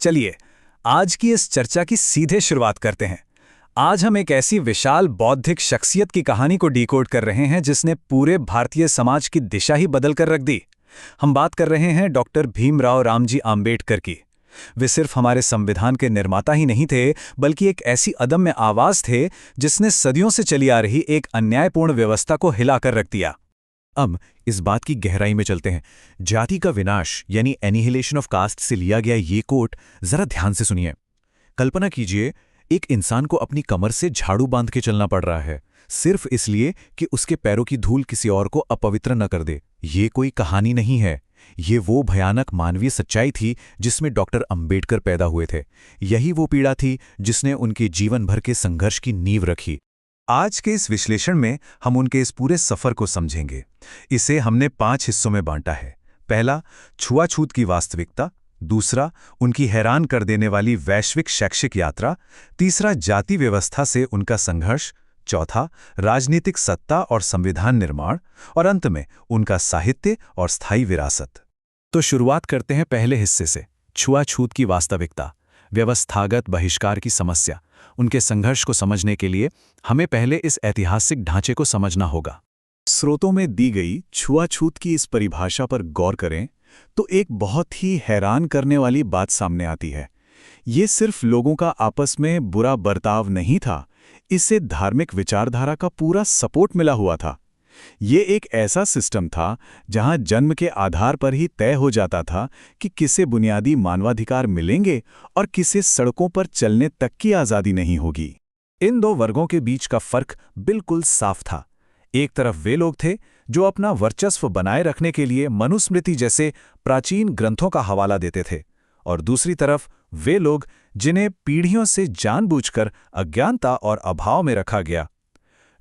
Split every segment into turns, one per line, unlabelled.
चलिए आज की इस चर्चा की सीधे शुरुआत करते हैं। आज हम एक ऐसी विशाल बौद्धिक शख्सियत की कहानी को डिकोड कर रहे हैं जिसने पूरे भारतीय समाज की दिशा ही बदल कर रख दी। हम बात कर रहे हैं डॉक्टर भीमराव रामजी आम्बेडकर की। वे सिर्फ हमारे संविधान के निर्माता ही नहीं थे, बल्कि एक ऐसी अदम्य आवाज थे जिसने सदियों से चली आ रही एक अन्यायपूर्ण व्यवस्था को हिलाकर रख दिया।
अब इस बात की गहराई में चलते हैं। जाति का विनाश यानी एनिहिलेशन ऑफ कास्ट से लिया गया ये कोट जरा ध्यान से सुनिए। कल्पना कीजिए, एक इंसान को अपनी कमर से झाड़ू बांध के चलना पड़ रहा है, सिर्फ इसलिए कि उसके पैरों की धूल किसी और को अपवित्र न कर दे। ये कोई कहानी नहीं है, ये वो भयानक मानवीय सच्चाई थी जिसमें डॉक्टर अंबेडकर पैदा हुए थे। यही वो पीड़ा थी जिसने उनके जीवन भर के संघर्ष की नींव रखी।
आज के इस विश्लेषण में हम उनके इस पूरे सफर को समझेंगे। इसे हमने 5 हिस्सों में बांटा है। पहला, छुआछूत की वास्तविकता। दूसरा, उनकी हैरान कर देने वाली वैश्विक शैक्षिक यात्रा। तीसरा, जाति व्यवस्था से उनका संघर्ष। चौथा, राजनीतिक सत्ता और संविधान निर्माण। और अंत में उनका साहित्य और स्थायी विरासत।
तो शुरुआत करते हैं पहले हिस्से से, छुआछूत की वास्तविकता, व्यवस्थागत बहिष्कार की समस्या। उनके संघर्ष को समझने के लिए हमें पहले इस ऐतिहासिक ढांचे को समझना होगा।
स्रोतों में दी गई छुआछूत की इस परिभाषा पर गौर करें तो एक बहुत ही हैरान करने वाली बात सामने आती है। ये सिर्फ लोगों का आपस में बुरा बर्ताव नहीं था, इससे धार्मिक विचारधारा का पूरा सपोर्ट मिला हुआ था। ये एक ऐसा सिस्टम था जहां जन्म के आधार पर ही तय हो जाता था कि किसे बुनियादी मानवाधिकार मिलेंगे और किसे सड़कों पर चलने तक की आज़ादी नहीं होगी। इन दो वर्गों के बीच का फर्क बिल्कुल साफ था। एक तरफ वे लोग थे जो अपना वर्चस्व बनाए रखने के लिए मनुस्मृति जैसे प्राचीन ग्रंथों का हवाला देते थे, और दूसरी तरफ वे लोग जिन्हें पीढ़ियों से जानबूझकर अज्ञानता और अभाव में रखा गया।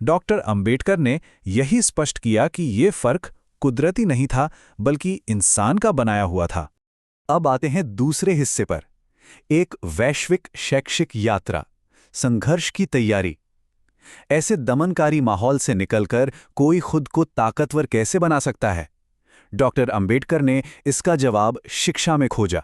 डॉक्टर अंबेडकर ने यही स्पष्ट किया कि ये फर्क कुदरती नहीं था, बल्कि इंसान का बनाया हुआ था। अब आते हैं दूसरे हिस्से पर, एक वैश्विक शैक्षिक यात्रा, संघर्ष की तैयारी। ऐसे दमनकारी माहौल से निकलकर कोई खुद को ताकतवर कैसे बना सकता है? डॉक्टर अंबेडकर ने इसका जवाब शिक्षा में खोजा,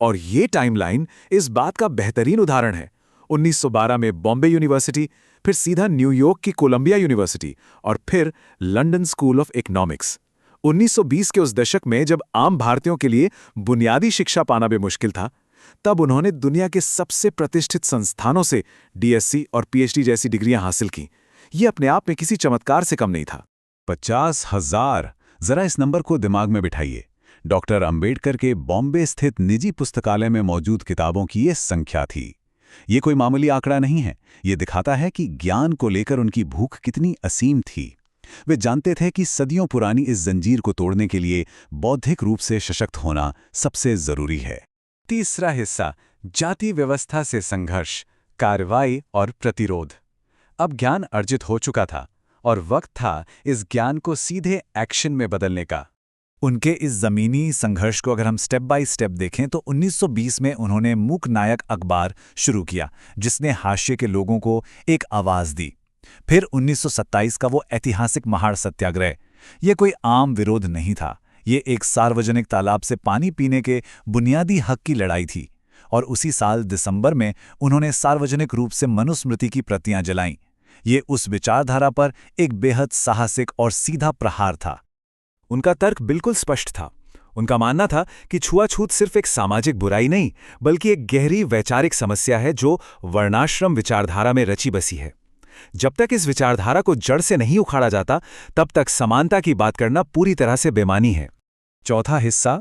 और ये टाइमलाइन इस बात का बेहतरीन उदाहरण है। 1912 में बॉम्बे यूनिवर्सिटी, फिर सीधा न्यूयॉर्क की कोलंबिया यूनिवर्सिटी, और फिर लंदन स्कूल ऑफ इकोनॉमिक्स। 1920 के उस दशक में जब आम भारतीयों के लिए बुनियादी शिक्षा पाना भी मुश्किल था, तब उन्होंने दुनिया के सबसे प्रतिष्ठित संस्थानों से डीएससी और पीएचडी जैसी डिग्रियां हासिल की। ये अपने आप में किसी चमत्कार से कम नहीं था।
50,000, जरा इस नंबर को दिमाग में बिठाइए। डॉक्टर अंबेडकर के बॉम्बे स्थित निजी पुस्तकालय में मौजूद किताबों की ये संख्या थी। ये कोई मामूली आंकड़ा नहीं है, ये दिखाता है कि ज्ञान को लेकर उनकी भूख कितनी असीम थी। वे जानते थे कि सदियों पुरानी इस जंजीर को तोड़ने के लिए बौद्धिक रूप से सशक्त होना सबसे जरूरी है। तीसरा हिस्सा, जाति व्यवस्था से संघर्ष, कार्रवाई और प्रतिरोध। अब ज्ञान अर्जित हो चुका था और वक्त था इस ज्ञान को सीधे एक्शन में बदलने का। उनके इस ज़मीनी संघर्ष को अगर हम स्टेप बाय स्टेप देखें तो 1920 में उन्होंने मूक नायक अखबार शुरू किया, जिसने हाशिए के लोगों को एक आवाज़ दी। फिर 1927 का वो ऐतिहासिक महाड़ सत्याग्रह। ये कोई आम विरोध नहीं था, ये एक सार्वजनिक तालाब से पानी पीने के बुनियादी हक की लड़ाई थी। और उसी साल दिसंबर में उन्होंने सार्वजनिक रूप से मनुस्मृति की प्रतियां जलाईं। ये उस विचारधारा पर एक बेहद साहसिक और सीधा प्रहार था। उनका तर्क बिल्कुल स्पष्ट था। उनका मानना था कि छुआछूत सिर्फ एक सामाजिक बुराई नहीं, बल्कि एक गहरी वैचारिक समस्या है जो वर्णाश्रम विचारधारा में रची बसी है। जब तक इस विचारधारा को जड़ से नहीं उखाड़ा जाता, तब तक समानता की बात करना पूरी तरह से बेमानी है। चौथा हिस्सा,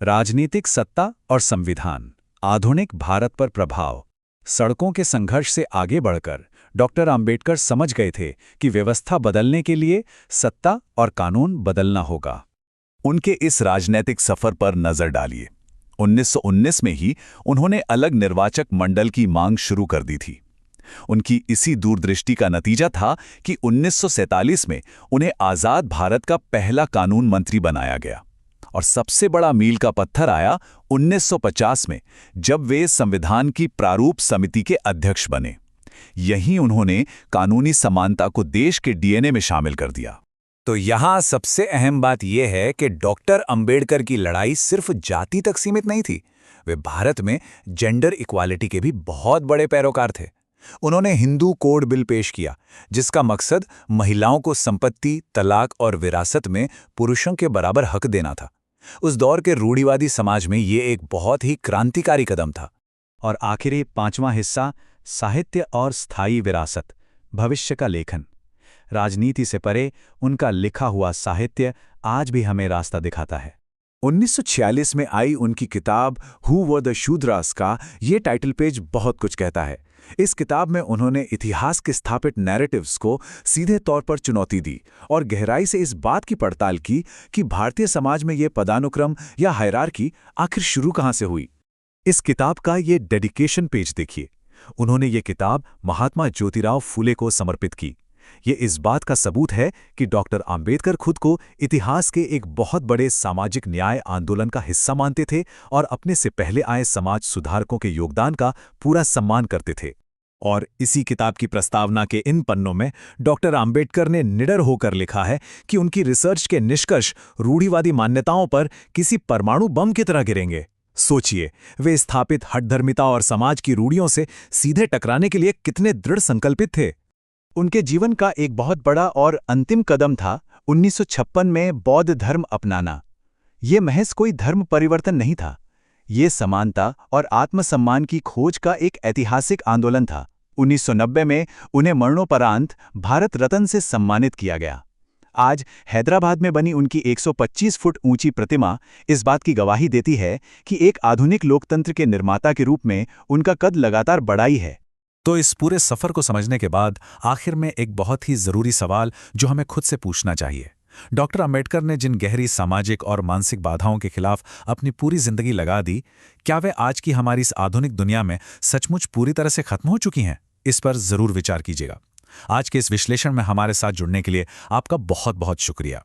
राजनीतिक सत्ता और संविधान, आधुनिक भारत पर प्रभाव। सड़कों के संघर्ष से आगे बढ़कर डॉक्टर अंबेडकर समझ गए थे कि व्यवस्था बदलने के लिए सत्ता और कानून बदलना होगा। उनके इस राजनीतिक सफर पर नजर डालिए। 1919 में ही उन्होंने अलग निर्वाचक मंडल की मांग शुरू कर दी थी। उनकी इसी दूरदृष्टि का नतीजा था कि 1947 में उन्हें आज़ाद भारत का पहला कानून मंत्री बनाया गया। और सबसे बड़ा मील का पत्थर आया 1950 में, जब वे संविधान की प्रारूप समिति के अध्यक्ष बने। यहीं उन्होंने कानूनी समानता को देश के डीएनए में शामिल कर दिया।
तो यहाँ सबसे अहम बात यह है कि डॉक्टर अंबेडकर की लड़ाई सिर्फ जाति तक सीमित नहीं थी,
वे भारत में जेंडर इक्वालिटी के भी बहुत बड़े पैरोकार थे। उन्होंने हिंदू कोड बिल पेश किया, जिसका मकसद महिलाओं को संपत्ति, तलाक और विरासत में पुरुषों के बराबर हक देना था। उस दौर के रूढ़िवादी समाज में ये एक बहुत ही क्रांतिकारी कदम था।
और आखिरी 5वां हिस्सा, साहित्य और स्थायी विरासत, भविष्य का लेखन। राजनीति से परे उनका लिखा हुआ साहित्य आज भी हमें रास्ता दिखाता है।
1946 में आई उनकी किताब हु वर द शूद्रास का ये टाइटल पेज बहुत कुछ कहता है। इस किताब में उन्होंने इतिहास के स्थापित नैरेटिव्स को सीधे तौर पर चुनौती दी और गहराई से इस बात की पड़ताल की कि भारतीय समाज में ये पदानुक्रम या हायरार्की आखिर शुरू कहाँ से हुई।
इस किताब का ये डेडिकेशन पेज देखिए। उन्होंने ये किताब महात्मा ज्योतिराव फूले को समर्पित की। ये इस बात का सबूत है कि डॉक्टर आंबेडकर खुद को इतिहास के एक बहुत बड़े सामाजिक न्याय आंदोलन का हिस्सा मानते थे और अपने से पहले आए समाज सुधारकों के योगदान का पूरा सम्मान करते थे। और इसी किताब की प्रस्तावना के इन पन्नों में डॉक्टर आंबेडकर ने निडर होकर लिखा है कि उनकी रिसर्च के निष्कर्ष रूढ़िवादी मान्यताओं पर किसी परमाणु बम की तरह गिरेंगे। सोचिए, वे स्थापित हठधर्मिता और समाज की रूढ़ियों से सीधे टकराने के लिए कितने दृढ़ संकल्पित थे।
उनके जीवन का एक बहुत बड़ा और अंतिम कदम था 1956 में बौद्ध धर्म अपनाना। ये महज कोई धर्म परिवर्तन नहीं था, ये समानता और आत्मसम्मान की खोज का एक ऐतिहासिक आंदोलन था। 1990 में उन्हें मरणोपरांत भारत रत्न से सम्मानित किया गया। आज हैदराबाद में बनी उनकी 125 फुट ऊंची प्रतिमा इस बात की गवाही देती है कि एक आधुनिक लोकतंत्र के निर्माता के रूप में उनका कद लगातार बढ़ा ही है।
तो इस पूरे सफर को समझने के बाद आखिर में एक बहुत ही जरूरी सवाल जो हमें खुद से पूछना चाहिए, डॉक्टर आंबेडकर ने जिन गहरी सामाजिक और मानसिक बाधाओं के खिलाफ अपनी पूरी जिंदगी लगा दी, क्या वे आज की हमारी इस आधुनिक दुनिया में सचमुच पूरी तरह से खत्म हो चुकी हैं? इस पर जरूर विचार कीजिएगा। आज के इस विश्लेषण में हमारे साथ जुड़ने के लिए आपका बहुत बहुत शुक्रिया।